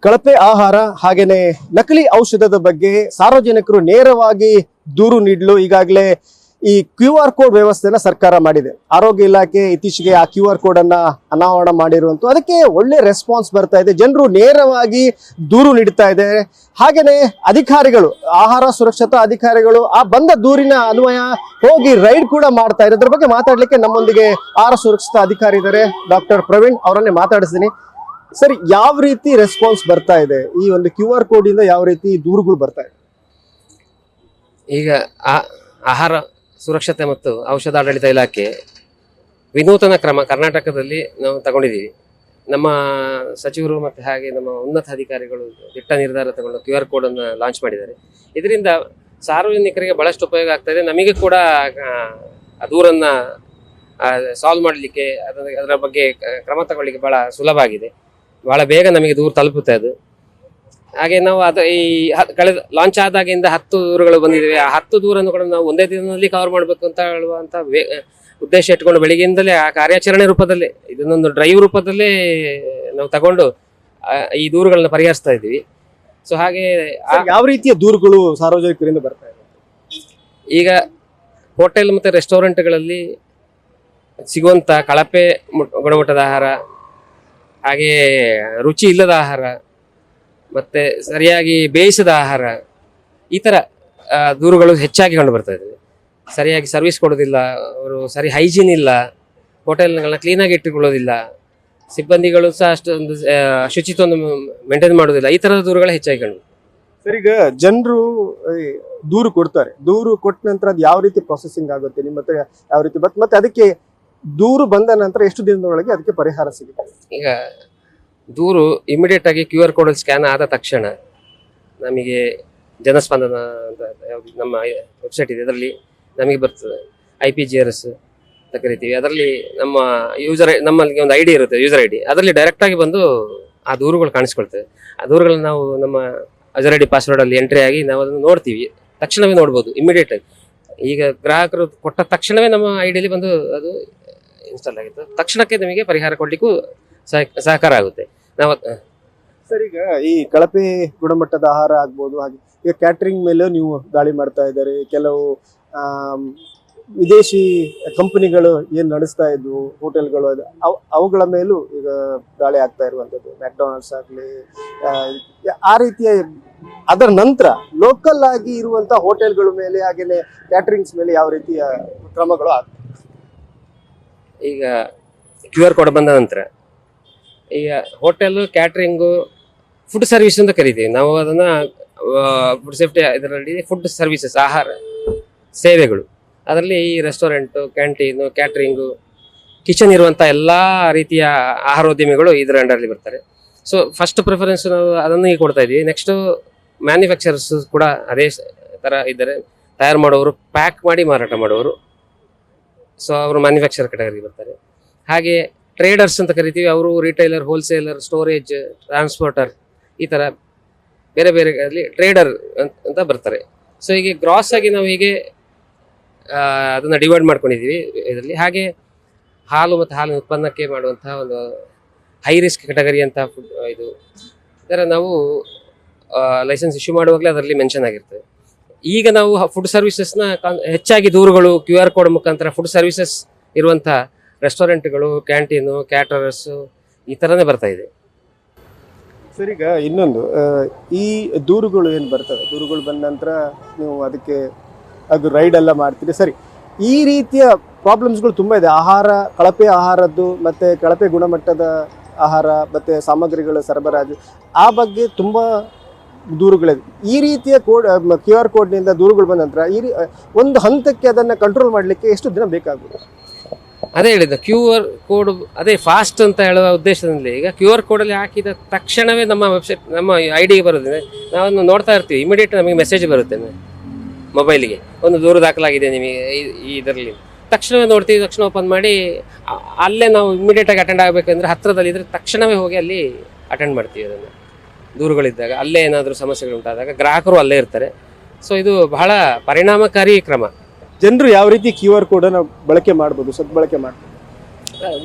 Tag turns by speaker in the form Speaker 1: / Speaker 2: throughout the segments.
Speaker 1: ಕಳಪೆ ಆಹಾರ ಹಾಗೇನೆ ನಕಲಿ ಔಷಧದ ಬಗ್ಗೆ ಸಾರ್ವಜನಿಕರು ನೇರವಾಗಿ ದೂರು ನೀಡಲು ಈಗಾಗಲೇ ಈ QR ಕೋಡ್ ವ್ಯವಸ್ಥೆನ ಸರ್ಕಾರ ಮಾಡಿದೆ. ಆರೋಗ್ಯ ಇಲಾಖೆ ಇತ್ತೀಚೆಗೆ ಆ QR ಕೋಡ್ ಅನ್ನ ಅನಾವರಣ ಮಾಡಿರುವಂತ ಅದಕ್ಕೆ ಒಳ್ಳೆ ರೆಸ್ಪಾನ್ಸ್ ಬರ್ತಾ ಇದೆ. ಜನರು ನೇರವಾಗಿ ದೂರು ನೀಡ್ತಾ ಇದ್ದಾರೆ. ಹಾಗೇನೆ ಅಧಿಕಾರಿಗಳು, ಆಹಾರ ಸುರಕ್ಷತಾ ಅಧಿಕಾರಿಗಳು ಆ ಬಂದ ದೂರಿನ ಅನ್ವಯ ಹೋಗಿ ರೈಡ್ ಕೂಡ ಮಾಡ್ತಾ ಇದ್ದಾರೆ. ಅದ್ರ ಬಗ್ಗೆ ಮಾತಾಡ್ಲಿಕ್ಕೆ ನಮ್ಮೊಂದಿಗೆ ಆಹಾರ ಸುರಕ್ಷತಾ ಅಧಿಕಾರಿ ಇದ್ದಾರೆ, ಡಾಕ್ಟರ್ ಪ್ರವೀಣ್ ಅವರನ್ನೇ ಮಾತಾಡಿಸ್ತೀನಿ. ಸರ್, ಯಾವ ರೀತಿ ರೆಸ್ಪಾನ್ಸ್ ಬರ್ತಾ ಇದೆ? ಈ ಒಂದು QR ಕೋಡ್ ಇಂದ ಯಾವ ರೀತಿ ದೂರುಗಳು ಬರ್ತಾ ಇದೆ?
Speaker 2: ಈಗ ಆಹಾರ ಸುರಕ್ಷತೆ ಮತ್ತು ಔಷಧಾಡಳಿತ ಇಲಾಖೆ ವಿನೂತನ ಕ್ರಮ ಕರ್ನಾಟಕದಲ್ಲಿ ನಾವು ತಗೊಂಡಿದ್ದೀವಿ. ನಮ್ಮ ಸಚಿವರು ಮತ್ತು ಹಾಗೆ ನಮ್ಮ ಉನ್ನತ ಅಧಿಕಾರಿಗಳು ದಿಟ್ಟ ನಿರ್ಧಾರ ತಗೊಂಡು QR ಕೋಡ್ ಅನ್ನು ಲಾಂಚ್ ಮಾಡಿದ್ದಾರೆ. ಇದರಿಂದ ಸಾರ್ವಜನಿಕರಿಗೆ ಬಹಳಷ್ಟು ಉಪಯೋಗ ಆಗ್ತದೆ. ನಮಗೆ ಕೂಡ ಆ ದೂರನ್ನು ಸಾಲ್ವ್ ಮಾಡಲಿಕ್ಕೆ ಅದರ ಬಗ್ಗೆ ಕ್ರಮ ತಗೊಳ್ಳಿಕ್ಕೆ ಬಹಳ ಸುಲಭ ಆಗಿದೆ. ಬಹಳ ಬೇಗ ನಮಗೆ ದೂರ ತಲುಪುತ್ತೆ ಅದು. ಹಾಗೆ ನಾವು ಈ ಕಳೆದ ಲಾಂಚ್ ಆದಾಗಿಂದ 10 ದೂರುಗಳು ಬಂದಿದ್ದೇವೆ. ಆ 10 ದೂರನ್ನು ಕೂಡ ನಾವು ಒಂದೇ ದಿನದಲ್ಲಿ ಕವರ್ ಮಾಡಬೇಕು ಅಂತ ಹೇಳುವಂತ ಉದ್ದೇಶ ಇಟ್ಕೊಂಡು ಬೆಳಿಗ್ಗೆಯಿಂದಲೇ ಆ ಕಾರ್ಯಾಚರಣೆ ರೂಪದಲ್ಲೇ ಇದನ್ನೊಂದು ಡ್ರೈವ್ ರೂಪದಲ್ಲೇ ನಾವು ತಗೊಂಡು ಈ ದೂರುಗಳನ್ನ ಪರಿಹರಿಸ್ತಾ ಇದ್ದೀವಿ. ಸೊ ಹಾಗೆ
Speaker 1: ಯಾವ ರೀತಿಯ ದೂರುಗಳು ಸಾರ್ವಜನಿಕರಿಂದ ಬರ್ತಾ ಇದೆ?
Speaker 2: ಈಗ ಹೋಟೆಲ್ ಮತ್ತು ರೆಸ್ಟೋರೆಂಟ್ಗಳಲ್ಲಿ ಸಿಗುವಂತ ಕಳಪೆ ಗುಣಮಟ್ಟದ ಆಹಾರ, ಹಾಗೆ ರುಚಿ ಇಲ್ಲದ ಆಹಾರ, ಮತ್ತೆ ಸರಿಯಾಗಿ ಬೇಯಿಸದ ಆಹಾರ, ಈ ಥರ ದೂರುಗಳು ಹೆಚ್ಚಾಗಿ ಕಂಡು ಬರ್ತಾ ಇದ್ದಾವೆ. ಸರಿಯಾಗಿ ಸರ್ವಿಸ್ ಕೊಡೋದಿಲ್ಲ, ಅವರು ಸರಿ ಹೈಜೀನ್ ಇಲ್ಲ, ಹೋಟೆಲ್ಗಳನ್ನ ಕ್ಲೀನಾಗಿ ಇಟ್ಟುಕೊಳ್ಳೋದಿಲ್ಲ, ಸಿಬ್ಬಂದಿಗಳು ಸಹ ಅಷ್ಟೊಂದು ಶುಚಿತ್ವವನ್ನು ಮೇಂಟೈನ್ ಮಾಡೋದಿಲ್ಲ. ಈ ಥರದ ದೂರುಗಳು ಹೆಚ್ಚಾಗಿ ಕಂಡು.
Speaker 1: ಸರ್, ಈಗ ಜನರು ದೂರು ಕೊಡ್ತಾರೆ. ದೂರು ಕೊಟ್ಟ ನಂತರ ಅದು ಯಾವ ರೀತಿ ಪ್ರೊಸೆಸಿಂಗ್ ಆಗುತ್ತೆ ನಿಮ್ಮ ಹತ್ರ? ಯಾವ ರೀತಿ ಮತ್ತೆ ಅದಕ್ಕೆ ದೂರು ಬಂದ ನಂತರ ಎಷ್ಟು ದಿನದೊಳಗೆ ಅದಕ್ಕೆ ಪರಿಹಾರ ಸಿಗುತ್ತೆ?
Speaker 2: ಈಗ ದೂರು ಇಮಿಡಿಯೇಟ್ ಆಗಿ QR ಕೋಡ್ ಸ್ಕ್ಯಾನ್ ಆದ ತಕ್ಷಣ ನಮಗೆ ಜನಸ್ಪಂದನ ಅಂತ ಯಾವುದು ನಮ್ಮ ವೆಬ್ಸೈಟ್ ಇದೆ, ಅದರಲ್ಲಿ ನಮಗೆ ಬರ್ತದೆ. IPGRS ಅಂತ ಕರಿತೀವಿ. ಅದರಲ್ಲಿ ನಮ್ಮಲ್ಲಿ ಒಂದು ID ಇರುತ್ತೆ, ಯೂಸರ್ ID. ಅದರಲ್ಲಿ ಡೈರೆಕ್ಟ್ ಆಗಿ ಬಂದು ಆ ದೂರುಗಳು ಕಾಣಿಸ್ಕೊಳ್ತವೆ. ಆ ದೂರುಗಳನ್ನ ನಾವು ನಮ್ಮ ಯೂಸರ್ ID ಪಾಸ್ವರ್ಡ್ ಅಲ್ಲಿ ಎಂಟ್ರಿ ಆಗಿ ನಾವು ಅದನ್ನು ನೋಡ್ತೀವಿ. ತಕ್ಷಣವೇ ನೋಡ್ಬೋದು ಇಮಿಡಿಯೇಟ್ ಆಗಿ. ಈಗ ಗ್ರಾಹಕರು ಕೊಟ್ಟ ತಕ್ಷಣವೇ ನಮ್ಮ ಐಡಿಯಲ್ಲಿ ಬಂದು ಅದು ಇನ್ಸ್ಟಾಲ್ ಆಗಿತ್ತು. ತಕ್ಷಣಕ್ಕೆ ನಮಗೆ ಪರಿಹಾರ ಕೊಡ್ಲಿಕ್ಕೂ ಸಹಕಾರ ಆಗುತ್ತೆ.
Speaker 1: ಸರ್, ಈಗ ಈ ಕಳಪೆ ಗುಣಮಟ್ಟದ ಆಹಾರ ಆಗ್ಬೋದು, ಹಾಗೆ ಈಗ ಕ್ಯಾಟ್ರಿಂಗ್ ಮೇಲೆ ನೀವು ದಾಳಿ ಮಾಡ್ತಾ ಇದ್ದಾರೆ. ಕೆಲವು ವಿದೇಶಿ ಕಂಪನಿಗಳು ಏನ್ ನಡೆಸ್ತಾ ಇದ್ವು ಹೋಟೆಲ್ಗಳು, ಅವುಗಳ ಮೇಲೂ ಈಗ ದಾಳಿ ಆಗ್ತಾ ಇರುವಂತದ್ದು. ಮ್ಯಾಕ್ಡೊನಾಲ್ಡ್ಸ್ ಆಗ್ಲಿ, ಆ ರೀತಿಯ ಅದರ ನಂತರ ಲೋಕಲ್ ಆಗಿ ಇರುವಂತ ಹೋಟೆಲ್ಗಳ ಮೇಲೆ ಹಾಗೇನೆ ಕ್ಯಾಟರಿಂಗ್ಸ್ ಮೇಲೆ ಯಾವ ರೀತಿಯ ಕ್ರಮಗಳು ಆಗ್ತವೆ?
Speaker 2: ಈಗ QR ಕೋಡ್ ಬಂದ ನಂತರ ಈಗ ಹೋಟೆಲ್, ಕ್ಯಾಟ್ರಿಂಗು, ಫುಡ್ ಸರ್ವಿಸ್ ಅಂತ ಕರಿತೀವಿ ನಾವು ಅದನ್ನ. ಫುಡ್ ಸೇಫ್ಟಿ ಇದರಲ್ಲಿ ಫುಡ್ ಸರ್ವಿಸಸ್, ಆಹಾರ ಸೇವೆಗಳು, ಅದರಲ್ಲಿ ಈ ರೆಸ್ಟೋರೆಂಟು, ಕ್ಯಾಂಟೀನು, ಕ್ಯಾಟ್ರಿಂಗು, ಕಿಚನ್ ಇರುವಂಥ ಎಲ್ಲ ರೀತಿಯ ಆಹಾರೋದ್ಯಮಿಗಳು ಇದರ ಅಂಡರಲ್ಲಿ ಬರ್ತಾರೆ. ಸೊ ಫಸ್ಟ್ ಪ್ರಿಫರೆನ್ಸ್ ನಾವು ಅದನ್ನು ಈಗ ಕೊಡ್ತಾ ಇದ್ದೀವಿ. ನೆಕ್ಸ್ಟು ಮ್ಯಾನುಫ್ಯಾಕ್ಚರರ್ಸ್ ಕೂಡ ಅದೇ ಥರ ಇದ್ದಾರೆ. ತಯಾರು ಮಾಡೋರು, ಪ್ಯಾಕ್ ಮಾಡಿ ಮಾರಾಟ ಮಾಡೋರು, ಸೊ ಅವರು ಮ್ಯಾನುಫ್ಯಾಕ್ಚರ್ ಕೆಟಗರಿಗೆ ಬರ್ತಾರೆ. ಹಾಗೆ ಟ್ರೇಡರ್ಸ್ ಅಂತ ಕರಿತೀವಿ, ಅವರು ರಿಟೈಲರ್, ಹೋಲ್ಸೇಲರ್, ಸ್ಟೋರೇಜ್, ಟ್ರಾನ್ಸ್ಪೋರ್ಟರ್, ಈ ಥರ ಬೇರೆ ಬೇರೆ ಅಲ್ಲಿ ಟ್ರೇಡರ್ ಅಂತ ಬರ್ತಾರೆ. ಸೊ ಹೀಗೆ ಗ್ರಾಸ್ ಆಗಿ ನಾವು ಹೀಗೆ ಅದನ್ನು ಡಿವೈಡ್ ಮಾಡ್ಕೊಂಡಿದ್ದೀವಿ ಇದರಲ್ಲಿ. ಹಾಗೆ ಹಾಲು ಮತ್ತು ಹಾಲಿನ ಉತ್ಪನ್ನಕ್ಕೆ ಮಾಡುವಂತಹ ಒಂದು ಹೈ ರಿಸ್ಕ್ ಕೆಟಗರಿ ಅಂತ ಫುಡ್ ಇದು ಇದರ ನಾವು ಲೈಸೆನ್ಸ್ ಇಶ್ಯೂ ಮಾಡುವಾಗಲೇ ಅದರಲ್ಲಿ ಮೆನ್ಷನ್ ಆಗಿರ್ತದೆ. ಈಗ ನಾವು ಫುಡ್ ಸರ್ವಿಸಸ್ನ ಹೆಚ್ಚಾಗಿ ದೂರುಗಳು QR ಕೋಡ್ ಮುಖಾಂತರ ಫುಡ್ ಸರ್ವಿಸಸ್ ಇರುವಂಥ ರೆಸ್ಟೋರೆಂಟ್ಗಳು, ಕ್ಯಾಂಟೀನು, ಕ್ಯಾಟರರ್ಸ್, ಈ ಥರನೇ ಬರ್ತಾ ಇದೆ.
Speaker 1: ಸರ್, ಈಗ ಇನ್ನೊಂದು, ಈ ದೂರುಗಳು ಏನು ಬರ್ತವೆ, ದೂರುಗಳು ಬಂದ ನಂತರ ನೀವು ಅದಕ್ಕೆ ಅದು ರೈಡ್ ಎಲ್ಲ ಮಾಡ್ತೀರಿ. ಸರಿ, ಈ ರೀತಿಯ ಪ್ರಾಬ್ಲಮ್ಸ್ಗಳು ತುಂಬ ಇದೆ. ಕಳಪೆ ಆಹಾರದ್ದು ಮತ್ತು ಕಳಪೆ ಗುಣಮಟ್ಟದ ಆಹಾರ ಮತ್ತು ಸಾಮಗ್ರಿಗಳ ಸರಬರಾಜು, ಆ ಬಗ್ಗೆ ತುಂಬ ದೂರುಗಳಿದೆ. ಈ ರೀತಿಯ QR ಕೋಡ್ನಿಂದ ದೂರುಗಳು ಬಂದ ನಂತರ ಒಂದು ಹಂತಕ್ಕೆ ಅದನ್ನು ಕಂಟ್ರೋಲ್ ಮಾಡಲಿಕ್ಕೆ ಎಷ್ಟು ದಿನ ಬೇಕಾಗುತ್ತೆ?
Speaker 2: ಅದೇ ಹೇಳಿದ್ದು QR ಕೋಡ್ ಅದೇ ಫಾಸ್ಟ್ ಅಂತ ಹೇಳುವ ಉದ್ದೇಶದಲ್ಲಿ ಈಗ QR ಕೋಡಲ್ಲಿ ಹಾಕಿದ ತಕ್ಷಣವೇ ನಮ್ಮ ವೆಬ್ಸೈಟ್, ನಮ್ಮ ID ಬರೋದಿದೆ. ನಾವನ್ನು ನೋಡ್ತಾ ಇರ್ತೀವಿ, ಇಮಿಡಿಯೇಟ್ ನಮಗೆ ಮೆಸೇಜ್ ಬರುತ್ತೆ ಮೊಬೈಲಿಗೆ, ಒಂದು ದೂರು ದಾಖಲಾಗಿದೆ ನಿಮಗೆ ಇದರಲ್ಲಿ. ತಕ್ಷಣವೇ ನೋಡ್ತೀವಿ, ತಕ್ಷಣ ಓಪನ್ ಮಾಡಿ ಅಲ್ಲೇ ನಾವು ಇಮಿಡಿಯೇಟಾಗಿ ಅಟೆಂಡ್ ಆಗಬೇಕಂದ್ರೆ ಹತ್ತಿರದಲ್ಲಿದ್ದರೆ ತಕ್ಷಣವೇ ಹೋಗಿ ಅಲ್ಲಿ ಅಟೆಂಡ್ ಮಾಡ್ತೀವಿ. ಅದನ್ನು ದೂರುಗಳಿದ್ದಾಗ, ಅಲ್ಲೇ ಏನಾದರೂ ಸಮಸ್ಯೆಗಳು ಉಂಟಾದಾಗ ಗ್ರಾಹಕರು ಅಲ್ಲೇ ಇರ್ತಾರೆ. ಸೊ ಇದು ಬಹಳ ಪರಿಣಾಮಕಾರಿ ಕ್ರಮ.
Speaker 1: ಜನರು ಯಾವ ರೀತಿ QR ಕೋಡ್ ಅನ್ನು ಬಳಕೆ ಮಾಡ್ಬೋದು, ಸದ್ಬಳಕೆ ಮಾಡ್ಬೋದು?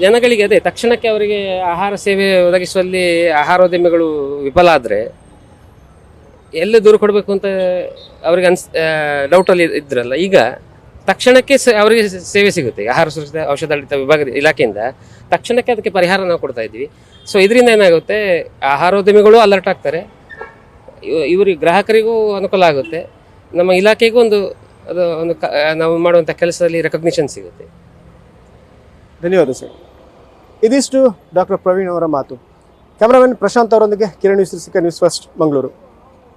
Speaker 2: ಜನಗಳಿಗೆ ಅದೇ ತಕ್ಷಣಕ್ಕೆ ಅವರಿಗೆ ಆಹಾರ ಸೇವೆ ಒದಗಿಸುವಲ್ಲಿ ಆಹಾರೋದ್ಯಮಿಗಳು ವಿಫಲ ಆದರೆ ಎಲ್ಲಿ ದೂರು ಕೊಡಬೇಕು ಅಂತ ಅವ್ರಿಗೆ ಡೌಟಲ್ಲಿ ಇದ್ರಲ್ಲ, ಈಗ ತಕ್ಷಣಕ್ಕೆ ಅವರಿಗೆ ಸೇವೆ ಸಿಗುತ್ತೆ. ಆಹಾರ ಸುರಕ್ಷತೆ ಔಷಧಾಡಳಿತ ವಿಭಾಗದ ಇಲಾಖೆಯಿಂದ ತಕ್ಷಣಕ್ಕೆ ಅದಕ್ಕೆ ಪರಿಹಾರ ನಾವು ಕೊಡ್ತಾ ಇದ್ವಿ. ಸೊ ಇದರಿಂದ ಏನಾಗುತ್ತೆ, ಆಹಾರೋದ್ಯಮಿಗಳು ಅಲರ್ಟ್ ಆಗ್ತಾರೆ, ಇವರಿಗೆ ಗ್ರಾಹಕರಿಗೂ ಅನುಕೂಲ ಆಗುತ್ತೆ, ನಮ್ಮ ಇಲಾಖೆಗೂ ನಾವು ಮಾಡುವಂಥ ಕೆಲಸದಲ್ಲಿ ರೆಕಗ್ನಿಷನ್ ಸಿಗುತ್ತೆ.
Speaker 1: ಧನ್ಯವಾದ ಸರ್. ಇದಿಷ್ಟು ಡಾಕ್ಟರ್ ಪ್ರವೀಣ್ ಅವರ ಮಾತು. ಕ್ಯಾಮರಾಮನ್ ಪ್ರಶಾಂತ್ ಅವರೊಂದಿಗೆ ಕಿರಣ್ ನ್ಯೂಸ್ ಫಸ್ಟ್ ಮಂಗಳೂರು.